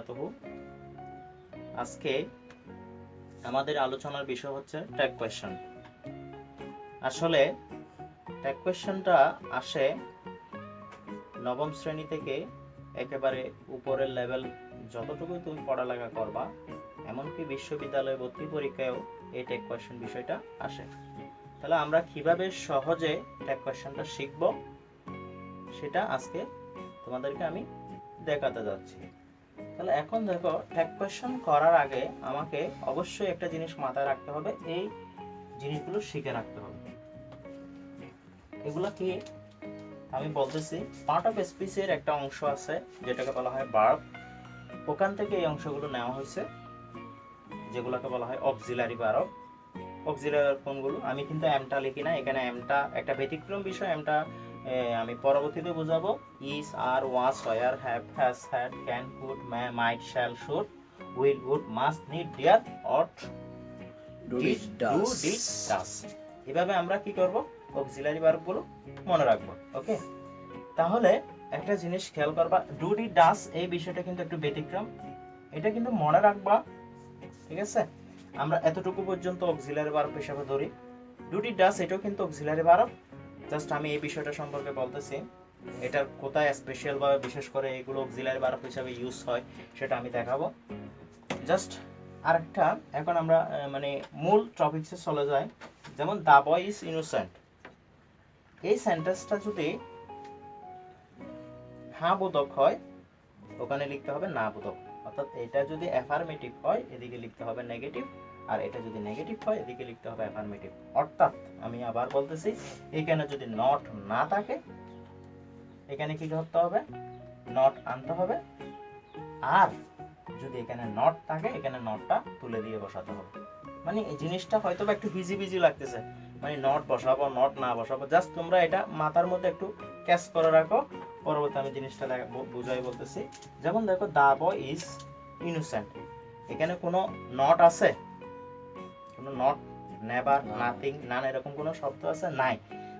বারাকাতুহু। আজকে আমাদের আলোচনার বিষয় হচ্ছে ট্যাগ কোয়েশ্চন। আসলে ট্যাগ কোয়েশ্চনটা আসে নবম শ্রেণী থেকে একেবারে উপরের লেভেল যতটুকু তুমি পড়ালেখা করবা, এমনকি বিশ্ববিদ্যালয়ে ভর্তি পরীক্ষায়ও এই ট্যাগ কোয়েশ্চন বিষয়টা আসে। তাহলে আমরা কিভাবে সহজে ট্যাগ কোয়েশ্চনটা শিখব সেটা আজকে তোমাদেরকে আমি দেখাতে যাচ্ছি। তাহলে এখন দেখো, ট্যাগ কোয়েশ্চন করার আগে আমাকে অবশ্যই একটা জিনিস মাথায় রাখতে হবে, এই জিনিসগুলো শিখে রাখতে হবে। এগুলা কি আমি বলতেছি, পার্ট অফ স্পিচের একটা অংশ আছে যেটাকে বলা হয় ভার্ব। ওখান থেকে এই অংশগুলো নেওয়া হয়েছে যেগুলোকে বলা হয় অক্সিলারি ভার্ব। অক্সিলারি ভার্ব কোনগুলো? আমি কিন্তু এমটা লিখি না, এখানে এমটা একটা ব্যতিক্রম বিষয়। এমটা আমি পরবর্তীতে বোঝাবো। Is, are, was, were, have, has, had, can, could, may, might, shall, should, will, would, must, need, dare, ought, did, do, did, does. এভাবে আমরা কি করব? অক্সিলারি ভার্বগুলো মনে রাখবো। ওকে, তাহলে একটা জিনিস খেয়াল করবা, ডু, ডিড, ডাস এই বিষয়টা কিন্তু একটু ব্যতিক্রম, এটা কিন্তু মনে রাখবা। ঠিক আছে, আমরা এতটুকু পর্যন্ত অক্সিলারি ভার্ব হিসেবে ধরি। ডু, ডিড, ডাস এটাও কিন্তু অক্সিলারি ভার্ব। জাস্ট আমি এই বিষয়টা সম্পর্কে বলতেছি, এটার কোথায় স্পেশাল ভাবে বিশেষ করে এগুলো অক্সিলারি ভার্ব হিসেবে ইউজ হয় সেটা আমি দেখাবো। জাস্ট আরেকটা, এখন আমরা মানে মূল টপিকসে চলে যাই। যেমন দা বয় ইজ ইনোসেন্ট, এই সেন্টেন্সটা যদি হ্যাঁ বোধক হয় ওখানে লিখতে হবে না বোধক। অর্থাৎ এটা যদি অ্যাফার্মেটিভ হয় এদিকে লিখতে হবে নেগেটিভ, আর এটা যদি নেগেটিভ হয় এদিকে লিখতে হবে অ্যাফার্মেটিভ। অর্থাৎ আমি আবার বলতেছি, এখানে যদি নট না থাকে এখানে কি করতে হবে? নট আনতে হবে। আর যদি এখানে নট থাকে এখানে নটটা তুলে দিয়ে বসাতে হবে। মানে এই জিনিসটা হয়তো একটু বিজি বিজি লাগতেছে, মানে নট বসাবো নট না বসাবো, জাস্ট তোমরা এটা মাথার মধ্যে একটু ক্যাচ করে রাখো। পরবর্তী আমি জিনিসটা বুঝাই বলতেছি। যেমন দেখো, দা বয় ইজ ইনোসেন্ট, এখানে কোনো নট আছে? কোনো নট, নেভার, নাথিং, নান এরকম কোনো শব্দ আছে? নাই।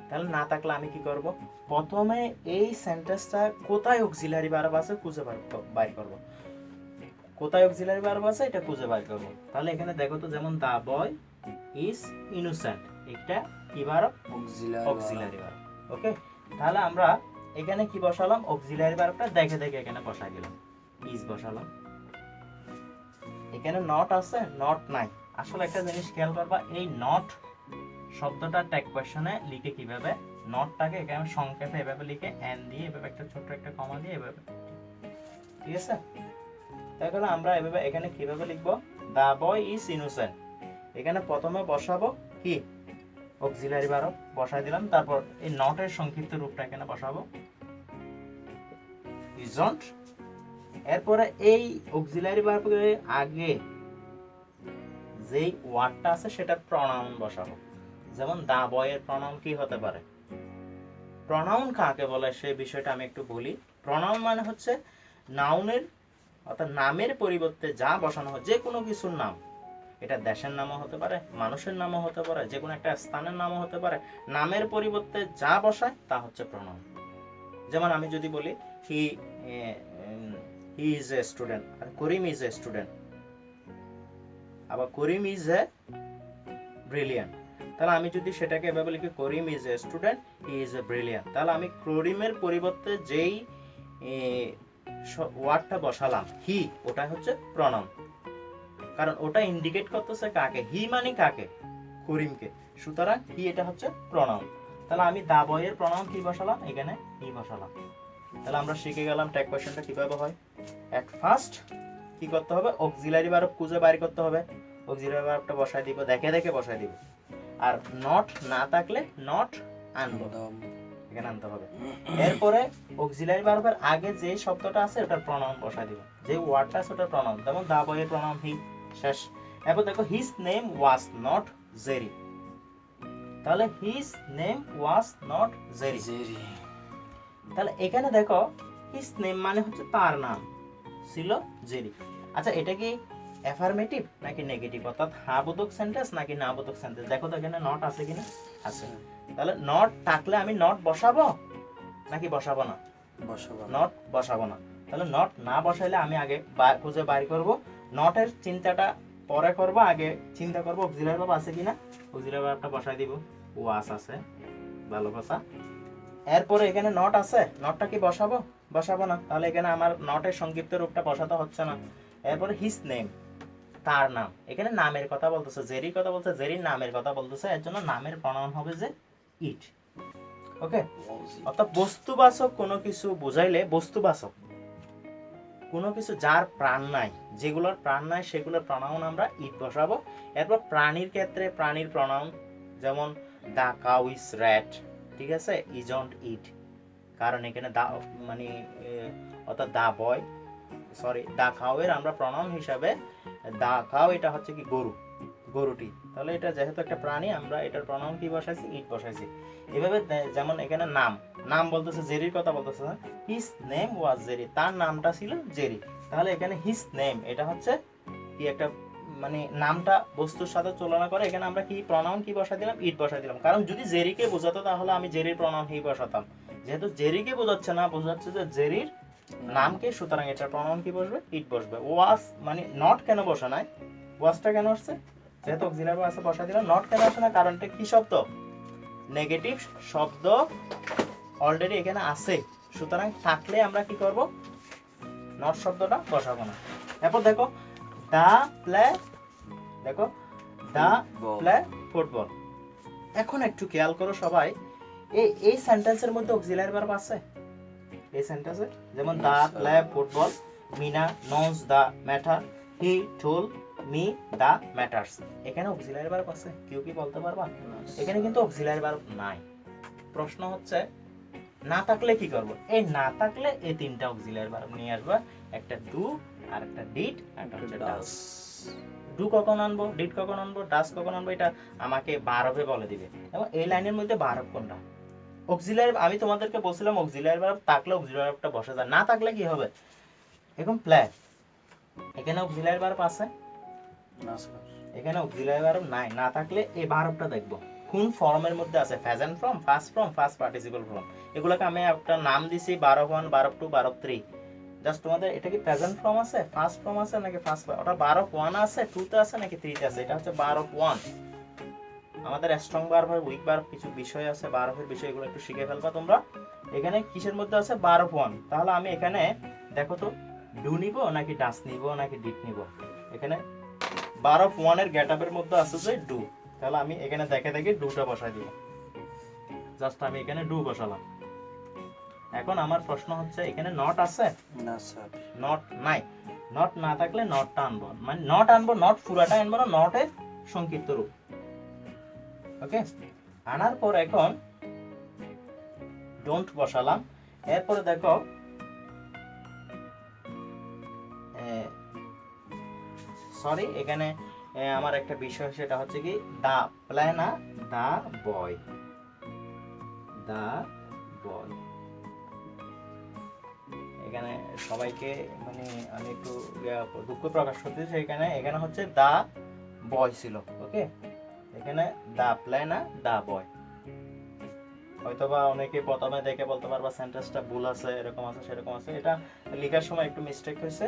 তাহলে না থাকলে আমি কি করব? প্রথমে এই সেন্টেন্সটা কোথায় অক্সিলারি ভার্ব আছে খুঁজে বাইর করব। কোথায় অক্সিলারি ভার্ব আছে এটা খুঁজে বাইর করব। তাহলে এখানে দেখো তো, যেমন দা বয় ইজ ইনোসেন্ট, এটা কি ভার্ব? Auxiliary verb. ওকে, তাহলে আমরা এখানে কি বসালাম? অক্সিলারি ভার্বটা দেখে দেখে এখানে বসাই দিলাম, ইজ বসালাম। এখানে নট আছে? নট নাই। আসলে একটা জিনিস খেয়াল করবা, এই নট শব্দটা ট্যাগ কোয়েশ্চনে লিখে কিভাবে? নটটাকে এখানে সংক্ষেপে এভাবে লিখে এন দিয়ে এভাবে একটা ছোট্ট একটা কমা দিয়ে এভাবে, ঠিক আছে? তাহলে আমরা এভাবে এখানে কিভাবে লিখব? দা বয় ইজ ইনোসেন্ট, এখানে প্রথমে বসাবো কি? অক্সিলারি ভার্ব বসাই দিলাম, তারপর এই নটের সংক্ষিপ্ত রূপটা এখানে বসাবো, ইজন্ট। এরপরে এই অক্সিলারি ভার্বের আগে যেই ওয়ার্ডটা আছে সেটার প্রনাউন বসাবো। যেমন দা বয়ের প্রনাউন কি হতে পারে? প্রনাউন কাকে বলে সেই বিষয়টা আমি একটু বলি। প্রনাউন মানে হচ্ছে নাউনের অর্থাৎ নামের পরিবর্তে যা বসানো হয়, যে কোনো কিছুর নাম, এটা দেশের নামও হতে পারে, মানুষের নামও হতে পারে, যে কোনো একটা স্থানের নামও হতে পারে, নামের পরিবর্তে যা বসায় তা হচ্ছে প্রনাউন। যেমন আমি যদি বলি হি ইজ এ স্টুডেন্ট, আর করিম ইজ এ স্টুডেন্ট, আবার করিম ইজ এ ব্রিলিয়ান্ট, তাহলে আমি যদি সেটাকে এভাবে লিখি Karim is a student, he is a brilliant, তাহলে আমি করিমের পরিবর্তে যেই ওয়ার্ডটা বসালাম হি, ওটা হচ্ছে প্রনাউন, কারণ ওটা ইন্ডিকেট করতেছে কাকে? হি মানে কাকে? করিমকে। সুতরাং হি এটা হচ্ছে প্রনাউন। তাহলে আমি দা বয়ের প্রনাউন কি বসালাম? এখানে হি বসালাম। তাহলে আমরা শিখে গেলাম ট্যাগ কোয়েশ্চনটা কিভাবে হয়। এট ফার্স্ট কি করতে হবে? অক্সিলারি ভার্ব খুঁজে বাইর করতে হবে। অক্সিলারি ভার্বটা বসাই দিব, দেখে দেখে বসাই দিব। আর নট না থাকলে নট আনবো, এখানে আনতে হবে। এরপরে অক্সিলারি ভার্বের আগে যে শব্দটা আছে ওটার প্রনাউন বসাই দিব, যে ওয়ার্ডটা আছে ওটার প্রনাউন। যেমন দা বয়ের প্রনাউন হি, শেষ। এরপর দেখো, his name was not Jerry, তাহলে his name was not Jerry. তাহলে এখানে দেখো, হিজ নেম মানে হচ্ছে তার নাম ছিল জেরি। আচ্ছা, এটা কি অ্যাফার্মেটিভ নাকি নেগেটিভ? অর্থাৎ হ্যাঁ বোধক সেন্টেন্স নাকি না বোধক সেন্টেন্স? দেখো তো এখানে নট আছে কিনা? আছে। তাহলে নট থাকলে আমি নট বসাবো নাকি বসাবো না? বসাবো। নট বসাবো না। তাহলে নট না বসাইলে আমি আগে খুঁজে বাইর করব, নটের চিন্তাটা পরে করব, আগে চিন্তা করব অক্সিলারি ভার্ব আছে কিনা, অক্সিলারি ভার্বটা বসাই দিব, ওয়াস আছে, ভালো কথা। এরপরে এখানে নট আছে, নটটা কি বসাবো? বসাবো না, তাহলে এখানে আমার নটের সংক্ষিপ্ত রূপটা বসাতে হচ্ছে না। এরপরে হিজ নেম, তার নাম, এখানে নামের কথা বলতেছে, জেরির কথা বলছে, জেরির নামের কথা বলতেছে, এর জন্য নামের প্রনাউন হবে যে ইট। ওকে, অর্থাৎ বস্তুবাচক কোনো কিছু বোঝাইলে, বস্তুবাচক কোনো কিছু যার প্রাণ নাই, যেগুলোর প্রাণ নাই সেগুলোর প্রনাউন আমরা ইট বসাবো। এরপর প্রাণীর ক্ষেত্রে প্রাণীর প্রনাউন, যেমন দা কাউ ইজ র্যাট, ঠিক আছে, ইজন্ট ইট, কারণ এখানে দা মানে অর্থাৎ দা বয়, সরি দা কাউ এর আমরা প্রনাউন হিসাবে দা কাউ, এটা হচ্ছে কি গরু, গরুটি, তাহলে এটা যেহেতু একটা প্রাণী আমরা এটার প্রনাউন কি বসাইছি? ইট বসাইছি। এভাবে যেমন এখানে নাম, নাম বলতেছে, জেরির কথা বলতেছে, হিজ নেম ওয়াজ জেরি, তার নামটা ছিল জেরি, তাহলে এখানে হিজ নেম এটা হচ্ছে কি একটা মানে নামটা বস্তুর সাথে তুলনা করে এখানে আমরা কি প্রনাউন কি বসাই দিলাম? ইট বসাই দিলাম। কারণ যদি জেরিকে বোঝাতো তাহলে আমি জেরির প্রনাউন হি বসাতাম, যেহেতু জেরিকে বোঝাচ্ছে না, বোঝাচ্ছে যে জেরির নামকে, সুতরাং এটা প্রনাউন কি বসবে? ইট বসবে। ওয়াজ মানে নট কেন বসা নাই? ওয়াজটা কেন আসছে? যেহেতু অক্সিলারি ভার্ব আছে বসা দিলাম। নট কেন আসে না? কারণটা কি শব্দ? নেগেটিভ শব্দ অলরেডি এখানে আছে, সুতরাং থাকলে আমরা কি করব? নট শব্দটা বসাবো না। এরপর দেখো দা প্লে, দেখো দা প্লে ফুটবল। এখন একটু খেয়াল করো সবাই, এই সেন্টেন্সের মধ্যে অক্সিলারি ভার্ব আছে? এই সেন্টেন্সে যেমন they play football, Meena knows the matter, he told me the matters, এখানে অক্সিলারি ভার্ব আছে? কেউ কি বলতে পারবা? এখানে কিন্তু অক্সিলারি ভার্ব নাই। প্রশ্ন হচ্ছে না থাকলে কি করব? এই না থাকলে এই তিনটা অক্সিলারি ভার্ব নিয়ে আসবা, একটা ডু আর একটা ডিড আর একটা হচ্ছে ডাস। ডু কখন আনবো, ডিড কখন আনবো, ডাস কখন আনবো, এটা আমাকে ভার্বে বলে দিবে। এবং এই লাইনের মধ্যে ভার্ব কোনটা? অক্সিলারি, আমি তোমাদেরকে বলছিলাম অক্সিলারি ভার্ব থাকলে অক্সিলারি ভার্বটা বসে যায়, না থাকলে কি হবে? এখন প্লে, এখানে অক্সিলারি ভার্ব আছে না স্যার? এখানে অক্সিলারি ভার্ব নাই, না থাকলে এই ভার্বটা দেখবো কোন ফর্মের মধ্যে আছে, present form, past form, past participle form. এগুলোকে আমি একটা নাম দিছি ভার্ব 1, ভার্ব 2, ভার্ব 3। জাস্ট তোমাদের এটা কি প্রেজেন্ট ফর্ম আছে, ফার্স্ট ফর্ম আছে নাকি ফার্স্ট, ওটা ভার্ব 1 আছে, 2 তে আছে নাকি 3 তে আছে? এটা হচ্ছে ভার্ব 1। আমাদের স্ট্রং ভার্ব আর উইক ভার্ব কিছু বিষয় আছে, ভার্বের বিষয়, এগুলো একটু শিখে ফেলবা তোমরা। এখানে কিসের মধ্যে আছে? ভার্ব 1। তাহলে আমি এখানে দেখো তো ডু নিব নাকি ডাস নিব নাকি ডিড নিব? এখানে ভার্ব 1 এর গেটআপের মধ্যে আছে যে ডু, তাহলে আমি এখানে দেখে দেখে ডুটা বসাই দিব। জাস্ট আমি এখানে ডু বসালাম। এখন আমার প্রশ্ন হচ্ছে এখানে নট আছে? না স্যার, নট নাই। নট না থাকলে নটটা আনবো, মানে নট আনবো, নট পুরাটা আনবো না, নটের সংক্ষিপ্ত রূপ। ওকে, আনার পর এখন ডোন্ট বসালাম। এরপরে দেখো সরি, এখানে আমার একটা বিষয়, সেটা হচ্ছে কি দা প্লে না দা বয়, দা বয়। এখানে সবাইকে মানে আমি একটু দুঃখ প্রকাশ করতেছি, এখানে হচ্ছে দা বয় ছিল। ওকে, এখানে দা প্লে না দা বয়। হয়তোবা অনেকে প্রথমে দেখে বলতে পারবা সেন্টেন্সটা ভুল আছে, এরকম আছে সেরকম আছে, এটা লেখার সময় একটু মিস্টেক হয়েছে,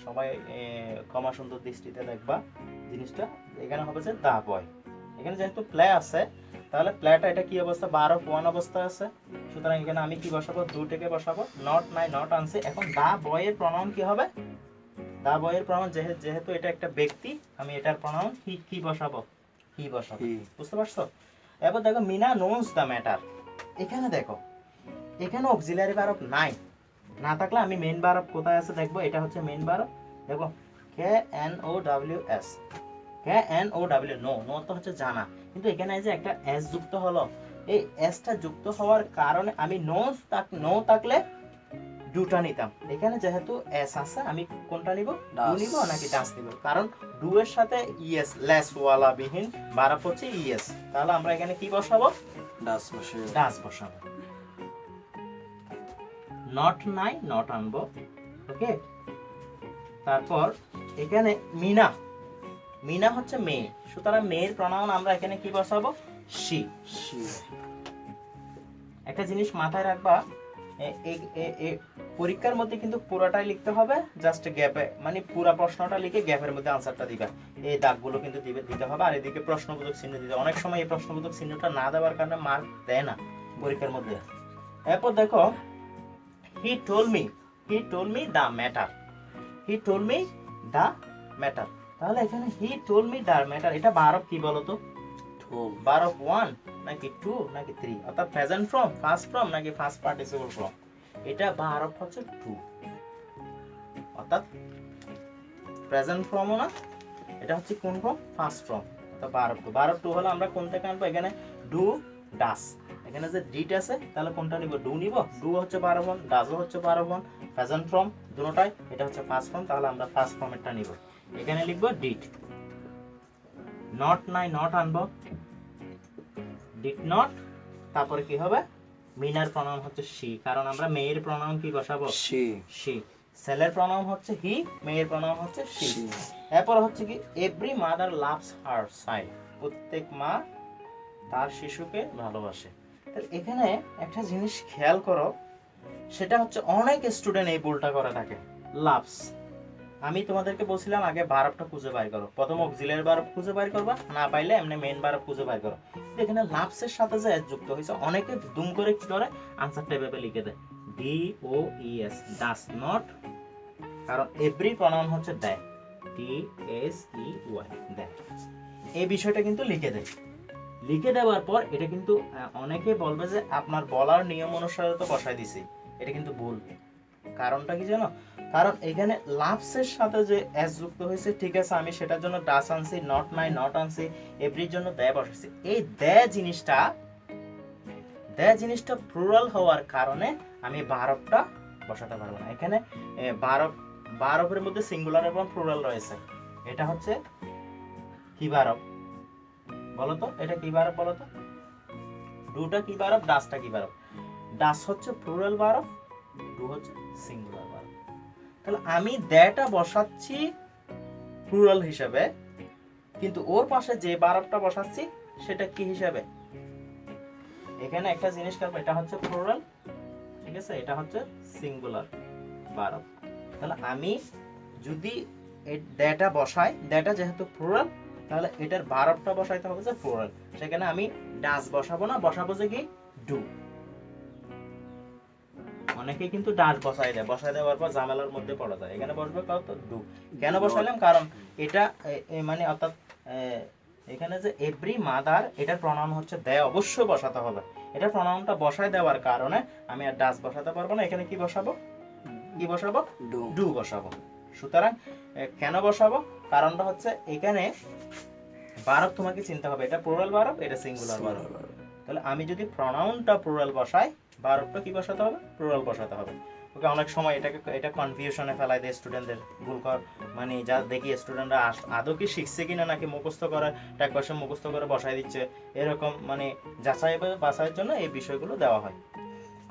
সবাই ক্ষমা সুন্দর দৃষ্টিতে দেখবা জিনিসটা। এখানে হবে যে দা বয়। এখানে যেহেতু প্লে আছে, তাহলে প্লেটা এটা কি অবস্থা? ভার্ব 1 অবস্থা আছে, সুতরাং এখানে আমি কি বসাবো? দুটাকে বসাবো। নট নাই, নট আনছি। এখন দা বয়ের প্রনাউন কি হবে? দা বয়ের প্রনাউন যেহেতু এটা একটা ব্যক্তি, আমি এটার প্রনাউন হি কি বসাবো? হি বসাবো। বুঝতে পারছো? এবার দেখো মিনা নোজ দা ম্যাটার। এখানে দেখো এখানে অক্সিলারি ভার্ব নাই, না থাকলে আমি মেইন ভার্ব কোথায় আছে দেখবো। এটা হচ্ছে মেইন ভার্ব। দেখো K N O W S, K N O W, know, know তো হচ্ছে জানা, কিন্তু এখানে যে একটা এস যুক্ত হলো, এই এসটা যুক্ত হওয়ার কারণে আমি নো থাকলে ডুটা নিতাম। এখানে যেহেতু এস আছে, আমি কোনটা নিব? ডু নিব নাকি ডাস নিব? কারণ ডু এর সাথে ইএস লেস ওয়ালা বিহীন ভার্ব হচ্ছে ইএস, তাহলে আমরা এখানে কি বসাবো? ডাস বসাবো। ডাস বসাবো। নট নাই, নট আনবো। ওকে, তারপর এখানে মিনা, মিনা হচ্ছে মেয়ে, সুতরাং মেয়ের প্রনাউন আমরা এখানে কি বসাবো? শি। একটা জিনিস মাথায় রাখবা, পরীক্ষার মধ্যে কিন্তু পুরোটাই লিখতে হবে, জাস্ট গ্যাপে মানে পুরো প্রশ্নটা লিখে গ্যাপের মধ্যে আনসারটা দিবা। এই দাগগুলো কিন্তু দিতে হবে, আর এদিকে প্রশ্নবোধক চিহ্ন দিতে হবে। অনেক সময় এই প্রশ্নবোধক চিহ্নটা না দেওয়ার কারণে মার্ক দেয় না পরীক্ষার মধ্যে। এরপর দেখো he told me the matter, he told me the matter. তাহলে এখানে he told me the matter, এটা ভার্ব কি বলো তো? ভার্ব 1 নাকি 2 নাকি 3, অর্থাৎ প্রেজেন্ট ফর্ম, ফার্স্ট ফর্ম নাকি ফার্স্ট পার্টিসিপল ফর্ম? এটা ভার্ব হচ্ছে 2, অর্থাৎ প্রেজেন্ট ফর্মও না, এটা হচ্ছে কোন ফর্ম? ফার্স্ট ফর্ম, অর্থাৎ ভার্ব 2। ভার্ব 2 হলো আমরা কোন থেকে আনবো? এখানে ডু ডাস, এখানে যে ডিট আছে তাহলে কোনটা নিব? ডু নিব। ডু হচ্ছে ভার্ব 1, ডাসও হচ্ছে ভার্ব 1, প্রেজেন্ট ফর্ম দুটোটাই, এটা হচ্ছে ফার্স্ট ফর্ম, তাহলে আমরা ফার্স্ট ফর্মেরটা নিব। এখানে লিখবো ডিড। নট নাই, নট আনবো, ডিড নট। তারপরে কি হবে? মিনার প্রনাউন হচ্ছে শি, কারণ আমরা মেয়ের প্রনাউন কি বসাবো? শি। শি। ছেলের প্রনাউন হচ্ছে হি, মেয়ের প্রনাউন হচ্ছে শি। এরপর হচ্ছে কি every mother loves her child, প্রত্যেক মা তার শিশুকে ভালোবাসে। তাহলে এখানে একটা জিনিস খেয়াল করো, সেটা হচ্ছে অনেক স্টুডেন্ট এই ভুলটা করে থাকে। লাভস, আমি তোমাদেরকে বলছিলাম আগে ভার্বটা খুঁজে বের করো, প্রথম অক্সিলিয়ারি ভার্ব খুঁজে বের করবা, না পাইলে এমনি মেইন ভার্ব খুঁজে বের করো। এখানে লাভসের সাথে যে এস যুক্ত হয়েছে, অনেকে দুম করে কি করে আনসারটা এভাবে লিখে দেয়, D O E S, does not, কারণ এভরি প্রনাউন হচ্ছে দেয়, ডি এস ই ওয়াই, দেয়। এই বিষয়টা কিন্তু লিখে দেয়। লিখে দেওয়ার পর এটা কিন্তু অনেকে বলবে যে আপনার বলার নিয়ম অনুসারে তো বসাই দিছি, এটা কিন্তু ভুল। কারণটা কি জানো? কারণ এখানে লাভসের সাথে যে এস যুক্ত হয়েছে, ঠিক আছে, আমি সেটার জন্য ডাস আনছি, নট নাই নট আনছি, এভরির জন্য দেয় বসাইছি। এই দেয় জিনিসটা প্লুরাল হওয়ার কারণে আমি ভার্বটা বসাতে পারবো না। এখানে ভার্বের মধ্যে সিঙ্গুলার এবং প্লুরাল রয়েছে। এটা হচ্ছে কি ভার্ব বলো তো? এটা কি ভার্ব বলো তো? ডুটা কি ভার্ব, ডাসটা কি ভার্ব? ডাস হচ্ছে প্লুরাল ভার্ব, ডু হচ্ছে সিঙ্গুলার ভার্ব। তাহলে আমি দ্যাটা বসাচ্ছি প্লুরাল হিসেবে, কিন্তু ওর পাশে যে ভার্বটা বসাচ্ছি সেটা কি হিসেবে? এখানে একটা জিনিস করব, এটা হচ্ছে প্লুরাল, ঠিক আছে, এটা হচ্ছে সিঙ্গুলার ভার্ব। তাহলে আমি যদি দ্যাটা বসাই, দ্যাটা যেহেতু প্লুরাল, তাহলে এটার ভার্বটা বসাইতে হবে যে প্লুরাল। সেখানে আমি ডাস বসাবো না, বসাবো যে কি ডু। অনেকে কিন্তু ডাস বসাই দেওয়ার পর ঝামেলার মধ্যে পড়া যায়। এখানে বসবে কত? ডু। কেন বসাইলাম? কারণ এটা মানে অর্থাৎ এখানে যে এভরি মাদার, এটার প্রনাউন হচ্ছে দেয়, অবশ্যই বসাতে হবে। এটা প্রনাউনটা বসায় দেওয়ার কারণে আমি আর ডাস বসাতে পারবো না, এখানে কি বসাবো? কি বসাবো? ডু বসাবো। সুতরাং কেন বসাবো? কারণটা হচ্ছে এখানে ভার্ব তোমাকে চিনতে হবে, এটা প্লুরাল ভার্ব, এটা সিঙ্গুলার ভার্ব। তাহলে আমি যদি প্রনাউনটা প্লুরাল বসাই, ভার্বটা কি বসাতে হবে? প্লুরাল বসাতে হবে। ওকে, অনেক সময় এটা কনফিউশনে ফেলায় দেয় স্টুডেন্টদের, ভুল কর মানে যা দেখি স্টুডেন্টরা আদৌ কি শিখছে কিনা নাকি মুখস্থ করে ট্যাগ কোশ্চেন মুখস্থ করে বসাই দিচ্ছে, এরকম মানে যাচাই বাছাইয়ের জন্য এই বিষয়গুলো দেওয়া হয়।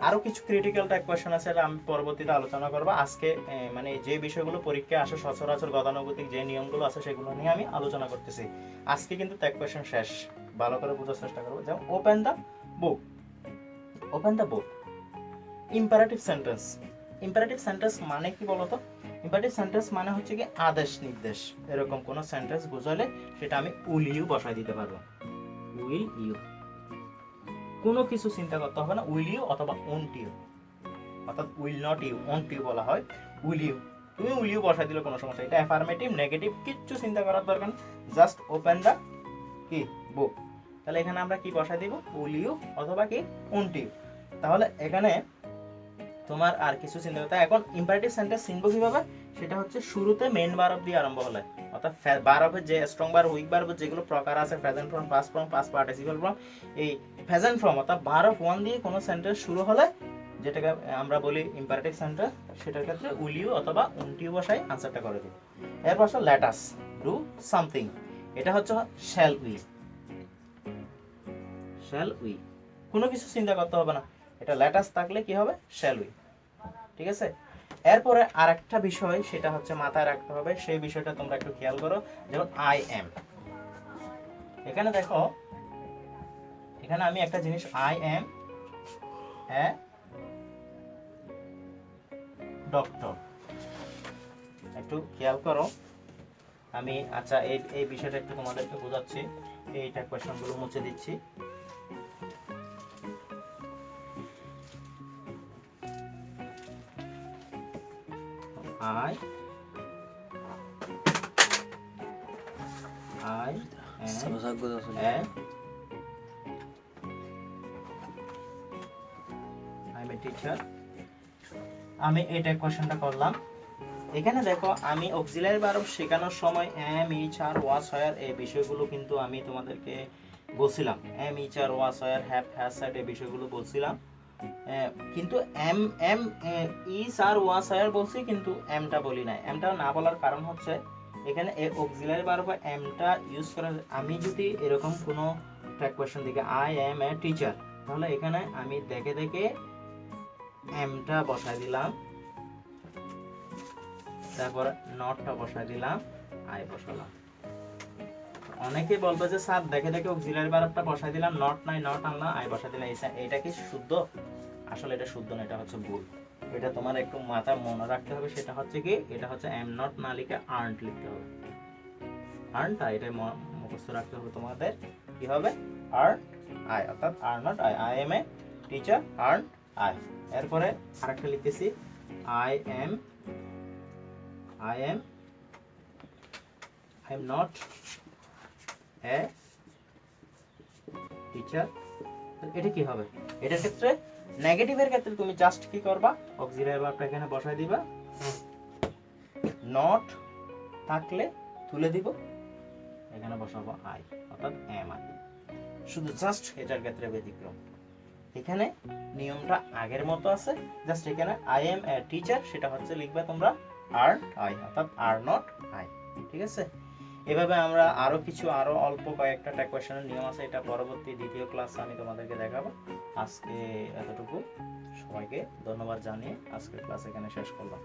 আরো কিছু ক্রিটিক্যাল ট্যাগ কোশ্চেন আছে, আমি পরবর্তীতে আলোচনা করব। আজকে মানে যে বিষয়গুলো পরীক্ষায় আসে সচরাচর গতানুগতিক যে নিয়মগুলো আছে সেগুলো নিয়ে আমি আলোচনা করতেছি। আজকে কিন্তু ট্যাগ কোশ্চেন শেষ, ভালো করে বোঝার চেষ্টা করবো। যেমন open the book, open the book. Imperative sentence, imperative sentence মানে কি বলতো? ইম্পারেটিভ সেন্টেন্স মানে হচ্ছে কি আদেশ নির্দেশ, এরকম কোন সেন্টেন্স বোঝালে সেটা আমি উইল ইউ বসাই দিতে পারবো। উইল ইউ, কোনো কিছু চিন্তা করতে হবে না, উইল ইউ অথবা ওন্ট ইউ, অর্থাৎ will not you, won't you বলা হয়, উইল ইউ। তুমি উইল ইউ বসাই দিলে কোনো সমস্যা, এটা অ্যাফার্মেটিভ নেগেটিভ কিচ্ছু চিন্তা করার দরকার নেই, জাস্ট ওপেন দ্য কি বুক। তাহলে এখানে আমরা কি বসাই দিব? উইল ইউ অথবা কি ওন্ট ইউ। তাহলে এখানে তোমার আর কিছু চিন্তা করতে। এখন ইম্পারেটিভ সেন্টেন্স চিনব কিভাবে? সেটা হচ্ছে শুরুতে মেইন ভার্ব দিয়ে আরম্ভ হলে, অর্থাৎ ভার্বের যে স্ট্রং ভার্ব, উইক ভার্ব যেগুলো প্রকার আছে, present form, past form, past participle form, এই প্রেজেন্ট ফর্ম অর্থাৎ ভার্ব 1 দিয়ে কোনো সেন্টেন্স শুরু হলে, যেটাকে আমরা বলি ইম্পারেটিভ সেন্টেন্স, সেটার ক্ষেত্রে উইল ইউ অথবা ওন্ট ইউ বসাই আনসারটা করে দিই। এরপর হচ্ছে লেট আস ডু সামথিং, এটা হচ্ছে শ্যাল উই, শ্যাল উই, কোনো কিছু চিন্তা করতে হবে না, এটা লেট আস থাকলে কি হবে? শ্যাল উই, ঠিক আছে। এরপরে আরেকটা বিষয় সেটা হচ্ছে মাথায় রাখতে হবে, সেই বিষয়টা তোমরা একটু খেয়াল করো। যেমন আই এম, এখানে দেখো, এখানে আমি একটা জিনিস আই এম এ ডক্টর। একটু খেয়াল করো, আমি আচ্ছা এই বিষয়টা একটু তোমাদেরকে বোঝাচ্ছি। এইটা কোয়েশ্চনগুলো মুছে দিচ্ছি। I M a teacher. আমি এইটা কোয়েশ্চনটা করলাম। এখানে দেখো আমি অক্সিলারি ভার্ব শেখানোর সময় am is are was were এই বিষয়গুলো কিন্তু আমি তোমাদেরকে বলছিলাম। Am is are was were, have, has, had এই বিষয়গুলো বলছিলাম। কিন্তু am am is are was were বলছি, কিন্তু এমটা বলি নাই। এমটা না বলার কারণ হচ্ছে এখানে অক্সিলারি ভার্ব এমটা ইউজ করা। আমি যদি এরকম কোনো ট্র্যাক কোয়েশ্চন দিকে আই এম এ টিচার, তাহলে এখানে আমি দেখে দেখে এমটা বসাই দিলাম, তারপর নটটা বসাই দিলাম, আই বসালাম। অনেকে বলবে যে স্যার দেখে দেখে অক্সিলারি ভার্বটা বসাই দিলাম, নট নাই, নট আনলাম, আই বসাই দিলাম, এটা কি শুদ্ধ? আসলে এটা শুদ্ধ না, এটা হচ্ছে ভুল। এটা তোমার একটু মাথা মনে রাখতে হবে। সেটা হচ্ছে কি, এটা হচ্ছে এম নট না লিখে আর্নড লিখতে হবে। আর্নড আই, এটা মুখস্থ রাখতে হবে তোমাদের। কি হবে? আর্নড আই, অর্থাৎ are not I. I M a teacher, earned I. এরপরে আরেকটা লিখতেছি, I am not a teacher. এটা কি হবে? এটার ক্ষেত্রে নেগেটিভের ক্ষেত্রে তুমি জাস্ট কি করবা, অক্সিলারি ভার্বটা এখানে বসাই দিবা, নট থাকলে তুলে দিব, এখানে বসাবো আই, অর্থাৎ এম আই। শুধু জাস্ট এটার ক্ষেত্রে ব্যতিক্রম। এখানে নিয়মটা আগের মতো আছে, জাস্ট এখানে আই এম এ টিচার সেটা হচ্ছে লিখবে তোমরা আর আই, অর্থাৎ আর নট আই। ঠিক আছে? এভাবে আমরা আরো অল্প কয়েকটা ট্যাগ কোয়েশ্চেনের নিয়ম আছে, এটা পরবর্তী দ্বিতীয় ক্লাসে আমি তোমাদেরকে দেখাবো। আজকে এতটুকু। সবাইকে ধন্যবাদ জানিয়ে আজকের ক্লাস এখানে শেষ করলাম।